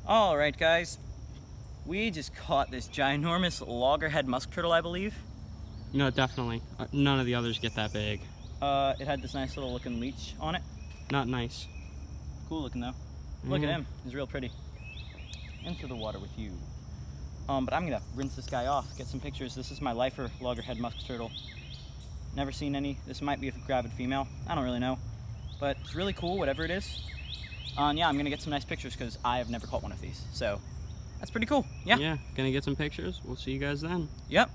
Alright guys, we just caught this ginormous loggerhead musk turtle, I believe. No, definitely. None of the others get that big. It had this nice little looking leech on it. Not nice. Cool looking though. Look at him, he's real pretty. Into the water with you. But I'm gonna rinse this guy off, get some pictures. This is my lifer loggerhead musk turtle. Never seen any. This might be a gravid female. I don't really know. But it's really cool, whatever it is. Yeah, I'm gonna get some nice pictures because I have never caught one of these. So that's pretty cool. Yeah. Yeah, gonna get some pictures. We'll see you guys then. Yep.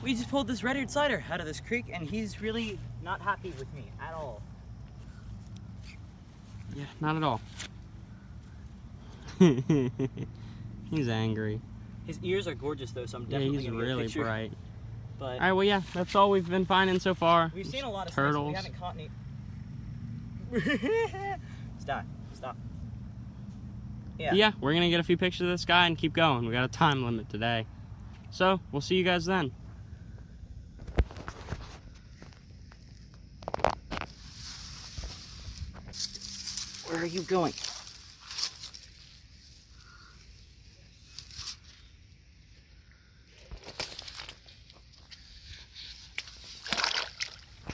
We just pulled this red-eared slider out of this creek and he's really not happy with me at all. Yeah, not at all. He's angry. His ears are gorgeous though, so I'm definitely he's gonna get a really picture. bright. But all right, well, yeah, that's all we've been finding so far. We've seen a lot of turtles. Stuff, but we haven't caught any. Stop. Yeah, we're gonna get a few pictures of this guy and keep going. We got a time limit today, so we'll see you guys then. Where are you going?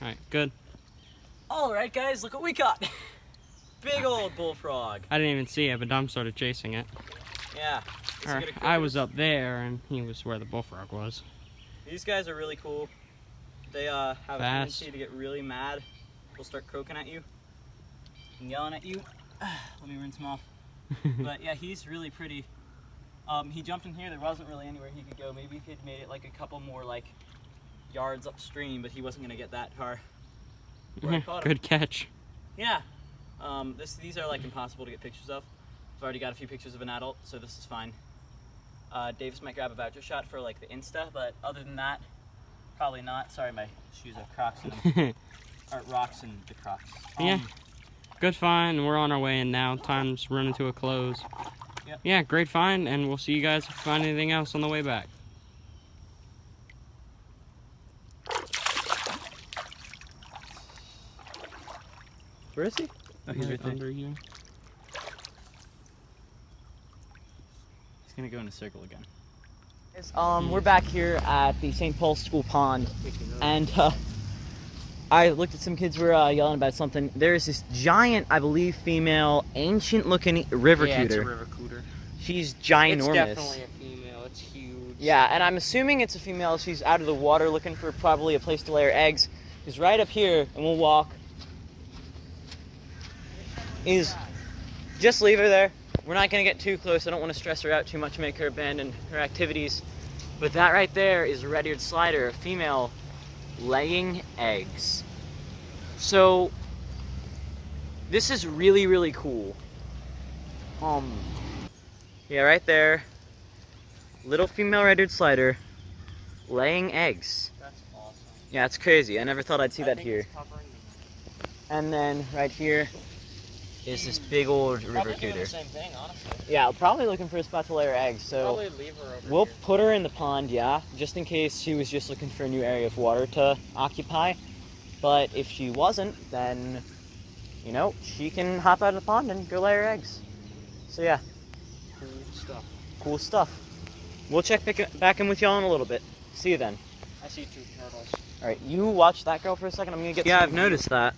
Alright, good. Alright guys, look what we caught. Big old bullfrog. I didn't even see it, but Dom started chasing it. Yeah. I was up there and he was where the bullfrog was. These guys are really cool. They have a tendency to get really mad. They'll start croaking at you and yelling at you. Let me rinse him off. But yeah, he's really pretty. He jumped in here. There wasn't really anywhere he could go. Maybe if he'd made it like a couple more yards upstream, but he wasn't gonna get that far. Good catch. Yeah. These are impossible to get pictures of. I've already got a few pictures of an adult, so this is fine. Davis might grab a voucher shot for the Insta, but other than that, probably not. Sorry, my shoes have Crocs in them. Or rocks in the Crocs. Yeah. Good find. We're on our way in now. Time's running to a close. Yep. Yeah, great find, and we'll see you guys if you find anything else on the way back. Where is he? Oh, he's right there. Under you. He's gonna go in a circle again. We're back here at the St. Paul's School Pond, and I looked at some kids were yelling about something. There's this giant, I believe, female, ancient-looking river cooter. It's a river cooter. She's ginormous. It's definitely a female. It's huge. Yeah, and I'm assuming it's a female. She's out of the water looking for probably a place to lay her eggs. Is right up here, and we'll walk. Just leave her there. We're not gonna get too close. I don't want to stress her out too much, make her abandon her activities. But that right there is a red-eared slider, a female laying eggs. So this is really, really cool. Yeah, right there, little female red-eared slider laying eggs. That's awesome. Yeah, it's crazy. I never thought I'd see that here. And then right here is this big old river Probably doing cooter. the same thing, honestly. Yeah, probably looking for a spot to lay her eggs. So Probably leave her over we'll here. put her in the pond, yeah, just in case she was just looking for a new area of water to occupy. But if she wasn't, then, she can hop out of the pond and go lay her eggs. So yeah. Cool stuff. Cool stuff. We'll check back in with y'all in a little bit. See you then. I see 2 turtles. All right, you watch that girl for a second. I'm gonna get. Yeah, I've noticed that.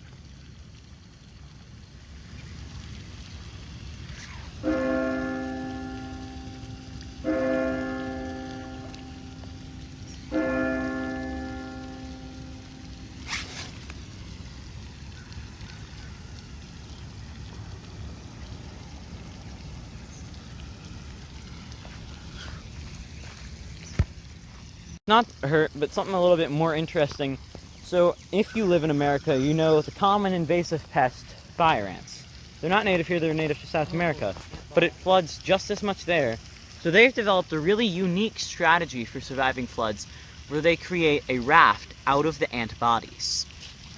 Not hurt, but something a little bit more interesting. So if you live in America, you know the common invasive pest, fire ants. They're not native here, they're native to South America, but it floods just as much there. So they've developed a really unique strategy for surviving floods where they create a raft out of the ant bodies.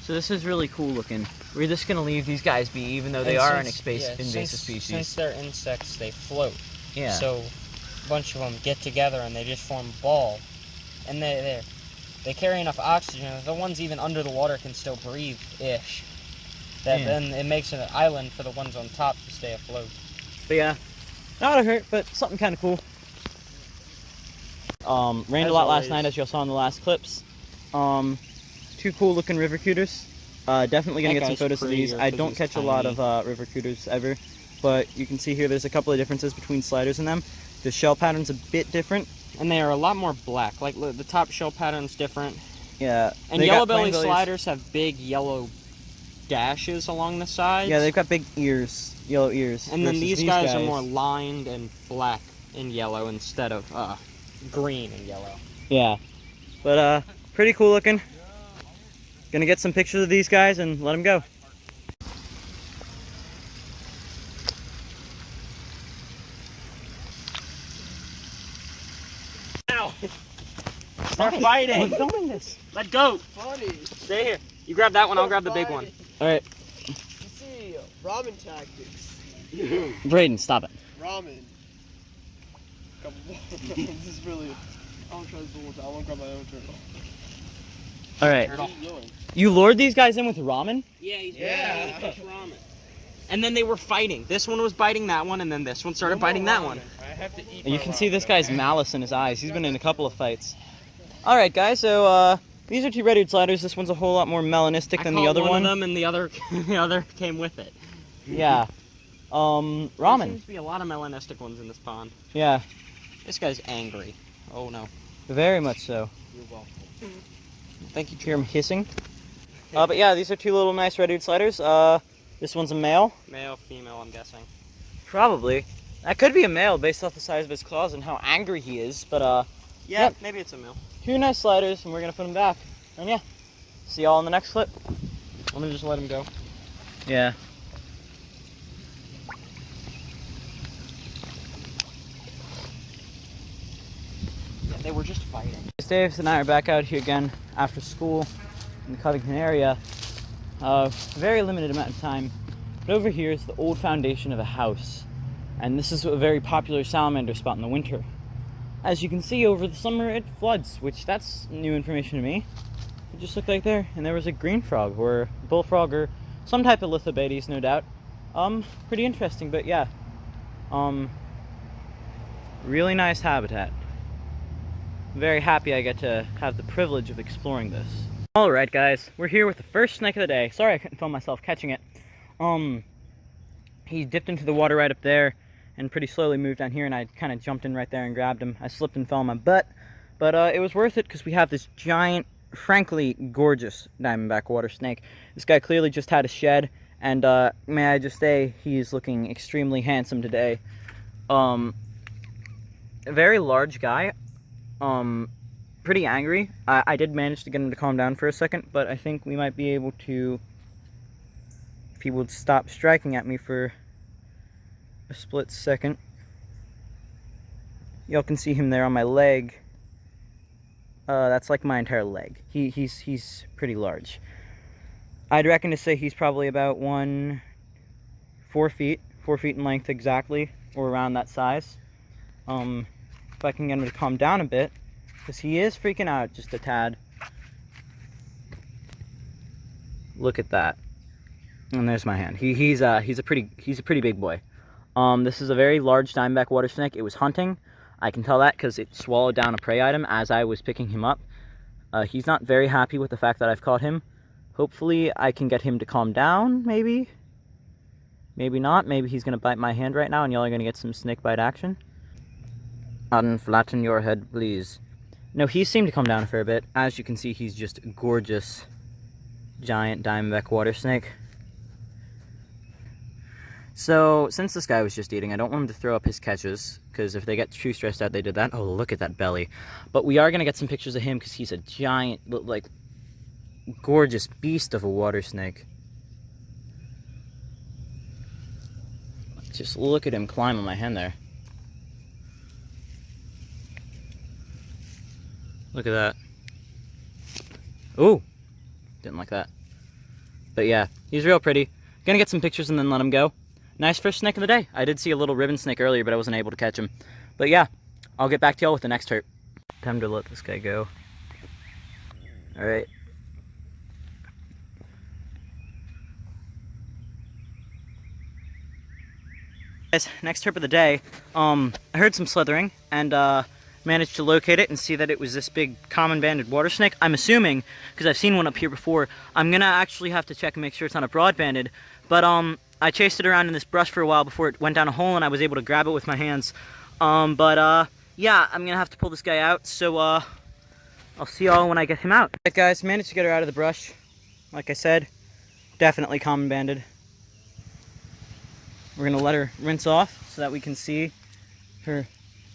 So this is really cool looking. We're just gonna leave these guys be, even though they are an invasive species. Since they're insects, they float. Yeah. So bunch of them get together and they just form a ball. And they carry enough oxygen. The ones even under the water can still breathe-ish. Then it makes an island for the ones on top to stay afloat. But yeah, not a hurt, but something kind of cool. Rained a lot last night, as y'all saw in the last clips. 2 cool looking river cooters. Definitely gonna get some photos of these. I don't catch a lot of river cooters ever, but you can see here there's a couple of differences between sliders and them. The shell pattern's a bit different. And they are a lot more black. Like the top shell pattern's different. Yeah. And yellow belly sliders have big yellow dashes along the sides. Yeah, they've got big ears, yellow ears. And then these guys are more lined and black and yellow instead of green and yellow. Yeah. But pretty cool looking. Gonna get some pictures of these guys and let them go. Ow! Start fighting! I'm filming this. Let go! Funny. Stay here. You grab that one, I'll grab the big one. Alright. You see, ramen tactics. Braden, stop it. Ramen. This is really... I want to try this one more time. I want to grab my own turtle. Alright. What are you doing? You lured these guys in with ramen? Yeah, he's ramen. And then they were fighting. This one was biting that one, and then this one started biting that one. I have to eat. You can see this guy's malice in his eyes. He's been in a couple of fights. Alright guys, so these are 2 red-eared sliders. This one's a whole lot more melanistic than the other one. One of them and the other came with it. Yeah. There Ramen. seems to be a lot of melanistic ones in this pond. Yeah. This guy's angry. Oh no. Very much so. You're welcome. Thank you. Hear him hissing. But yeah, these are 2 little nice red-eared sliders. This one's a male. Male, female, I'm guessing. Probably. That could be a male based off the size of his claws and how angry he is, but Yeah, yep. maybe it's a male. 2 nice sliders, and we're gonna put them back. And yeah, see y'all in the next clip. I'm gonna just let him go. Yeah. Yeah, they were just fighting. Dave and I are back out here again after school in the Covington area. Very limited amount of time. But over here is the old foundation of a house. And this is a very popular salamander spot in the winter. As you can see, over the summer it floods, which that's new information to me. It just looked like there, and there was a green frog, or bullfrog, or some type of lithobates, no doubt. Pretty interesting, but yeah. Really nice habitat. Very happy I get to have the privilege of exploring this. Alright guys, we're here with the first snake of the day. Sorry I couldn't film myself catching it. He dipped into the water right up there and pretty slowly moved down here, and I kind of jumped in right there and grabbed him. I slipped and fell on my butt, but it was worth it because we have this giant, frankly gorgeous diamondback water snake. This guy clearly just had a shed, and may I just say, he's looking extremely handsome today. A very large guy. Pretty angry. I did manage to get him to calm down for a second, but I think we might be able to, if he would stop striking at me for a split second. Y'all can see him there on my leg. That's like my entire leg. He's pretty large. I'd reckon to say he's probably about 4 feet in length exactly, or around that size. If I can get him to calm down a bit, because he is freaking out just a tad. Look at that. And there's my hand. He's a pretty big boy. This is a very large diamondback water snake. It was hunting. I can tell that because it swallowed down a prey item as I was picking him up. He's not very happy with the fact that I've caught him. Hopefully I can get him to calm down, maybe? Maybe not. Maybe he's going to bite my hand right now and y'all are going to get some snake bite action. Unflatten your head, please. No, he seemed to calm down a fair bit. As you can see, he's just a gorgeous, giant diamondback water snake. So, since this guy was just eating, I don't want him to throw up his catches, because if they get too stressed out, they did that. Oh, look at that belly. But we are going to get some pictures of him, because he's a giant, like, gorgeous beast of a water snake. Just look at him climb on my hand there. Look at that. Ooh, didn't like that. But yeah, he's real pretty. Gonna get some pictures and then let him go. Nice first snake of the day. I did see a little ribbon snake earlier, but I wasn't able to catch him. But yeah, I'll get back to y'all with the next herp. Time to let this guy go. Alright. Guys, next herp of the day. I heard some slithering and managed to locate it and see that it was this big common banded water snake. I'm assuming, because I've seen one up here before, I'm gonna actually have to check and make sure it's not a broad banded. But I chased it around in this brush for a while before it went down a hole and I was able to grab it with my hands. Yeah, I'm gonna have to pull this guy out, so I'll see y'all when I get him out. Alright guys, managed to get her out of the brush. Like I said, definitely common banded. We're gonna let her rinse off so that we can see her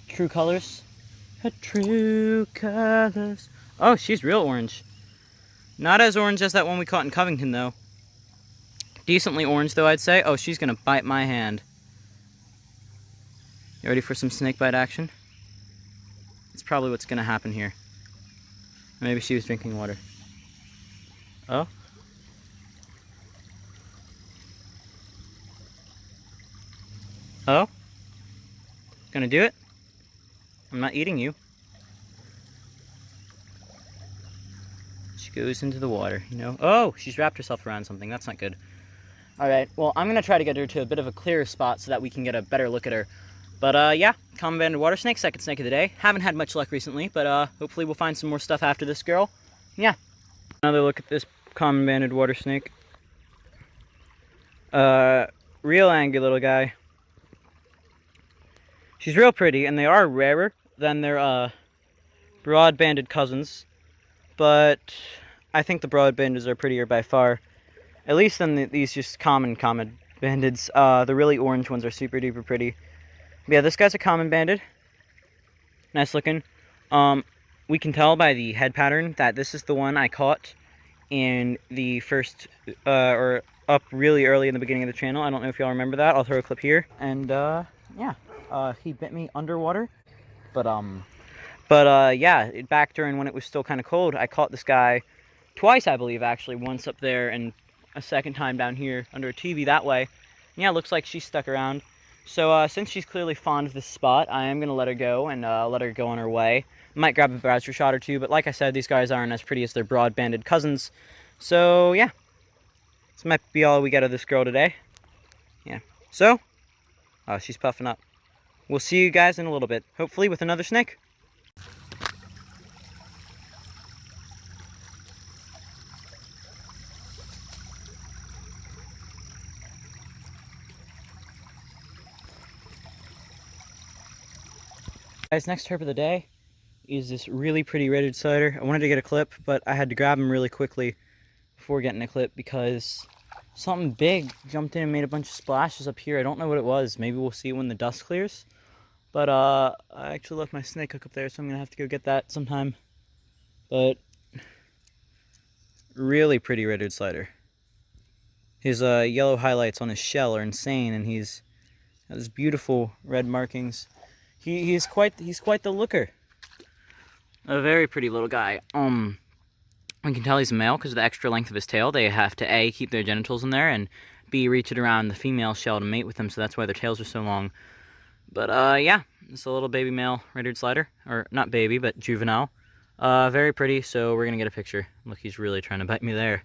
true colors. Her true colors. Oh, she's real orange. Not as orange as that one we caught in Covington though. Decently orange though, I'd say. Oh, she's gonna bite my hand. You ready for some snake bite action? It's probably what's gonna happen here. Maybe she was drinking water. Oh? Oh? Gonna do it? I'm not eating you. She goes into the water, you know? Oh, she's wrapped herself around something. That's not good. Alright, well, I'm gonna try to get her to a bit of a clearer spot so that we can get a better look at her. But, yeah, common banded water snake, second snake of the day. Haven't had much luck recently, but, hopefully we'll find some more stuff after this girl. Yeah. Another look at this common banded water snake. Real angry little guy. She's real pretty, and they are rarer than their, broad-banded cousins. But I think the broad-bandeds are prettier by far. At least than these just common bandeds. The really orange ones are super duper pretty. But yeah, this guy's a common banded. Nice looking. We can tell by the head pattern that this is the one I caught in the first, or up really early in the beginning of the channel. I don't know if y'all remember that. I'll throw a clip here. And, yeah. He bit me underwater. But yeah, back during when it was still kind of cold, I caught this guy twice, I believe, actually. Once up there and a second time down here under a TV that way. Yeah, looks like she's stuck around. So, since she's clearly fond of this spot, I am going to let her go and let her go on her way. Might grab a browser shot or two, but like I said, these guys aren't as pretty as their broad-banded cousins. So, yeah. This might be all we get of this girl today. Yeah. So, oh, she's puffing up. We'll see you guys in a little bit, hopefully with another snake. Guys, next herp of the day is this really pretty redwood cider. I wanted to get a clip, but I had to grab him really quickly before getting a clip because something big jumped in and made a bunch of splashes up here. I don't know what it was. Maybe we'll see when the dust clears. But I actually left my snake hook up there, so I'm going to have to go get that sometime. But really pretty redwood cider. His yellow highlights on his shell are insane, and he's got his beautiful red markings. He's quite the looker. A very pretty little guy. We can tell he's a male because of the extra length of his tail. They have to A, keep their genitals in there, and B, reach it around the female shell to mate with them, so that's why their tails are so long. But yeah, it's a little baby male red-eared slider, or not baby, but juvenile. Very pretty, so we're gonna get a picture. Look, he's really trying to bite me there.